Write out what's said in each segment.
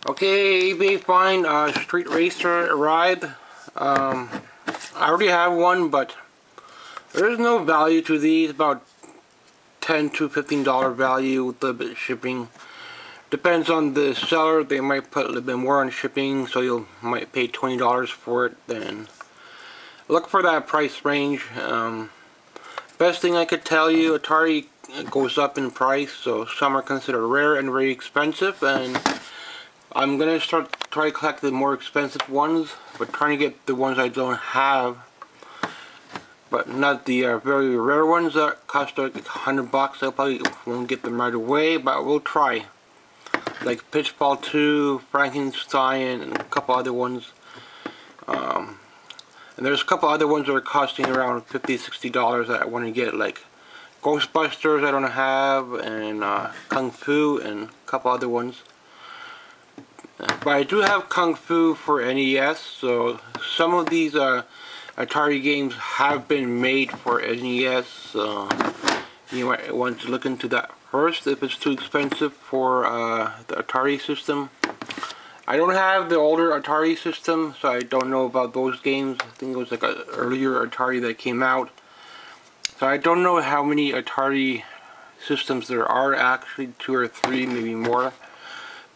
Okay, eBay find Street Racer arrived. I already have one, but there's no value to these. About $10 to $15 value with a little bit of shipping. Depends on the seller. They might put a little bit more on shipping, so you might pay $20 for it. Then look for that price range. Best thing I could tell you, Atari goes up in price, so some are considered rare and very expensive, and I'm gonna try to collect the more expensive ones, but trying to get the ones I don't have, but not the very rare ones that cost like $100. I probably won't get them right away, but we'll try. Like Pitchball 2, Frankenstein, and a couple other ones. And there's a couple other ones that are costing around $50, $60 that I want to get, like Ghostbusters I don't have, and Kung Fu, and a couple other ones. But I do have Kung Fu for NES, so some of these Atari games have been made for NES, so you might want to look into that first if it's too expensive for the Atari system. I don't have the older Atari system, so I don't know about those games. I think it was like an earlier Atari that came out. So I don't know how many Atari systems there are, actually 2 or 3, maybe more.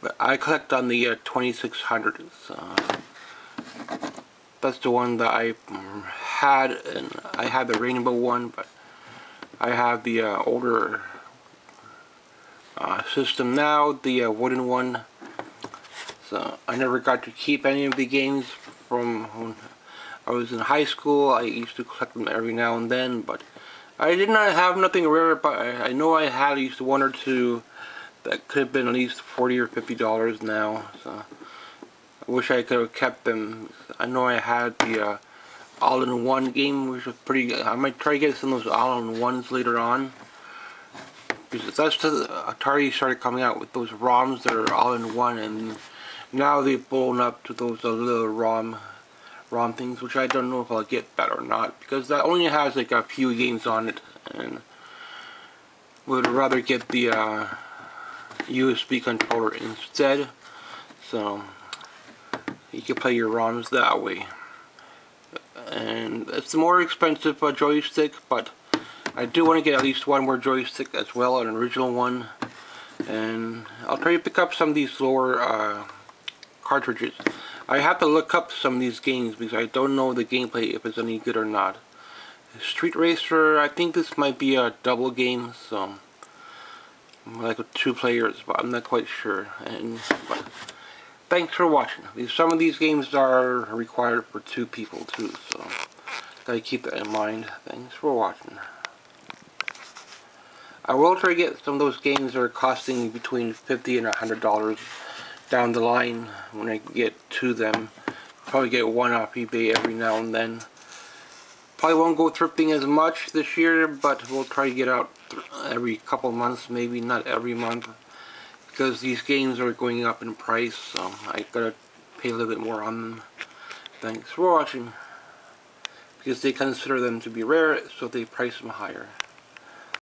But I collect on the 2600s. That's the one that I had, and I had the rainbow one, but I have the older system now, the wooden one. So I never got to keep any of the games from when I was in high school. I used to collect them every now and then, but I did not have nothing rare, but I know I had at least 1 or 2 that could have been at least $40 or $50 now. So I wish I could have kept them. I know I had the all-in-one game, which was pretty good. I might try to get some of those all-in-ones later on, because that's the Atari started coming out with those ROMs that are all-in-one, and now they've blown up to those little ROM things, which I don't know if I'll get that or not, because that only has like a few games on it, and would rather get the USB controller instead, so you can play your ROMs that way. And it's a more expensive joystick, but I do want to get at least one more joystick as well, an original one, and I'll try to pick up some of these lower cartridges. I have to look up some of these games because I don't know the gameplay if it's any good or not. Street Racer, I think this might be a double game, so like with 2 players, but I'm not quite sure. But thanks for watching. Some of these games are required for 2 people too, so gotta keep that in mind. Thanks for watching. I will try to get some of those games that are costing between $50 and $100 down the line when I get to them. Probably get one off eBay every now and then. Probably won't go thrifting as much this year, but we'll try to get out every couple months, maybe not every month, because these games are going up in price, so I gotta pay a little bit more on them. Thanks for watching. Because they consider them to be rare, so they price them higher.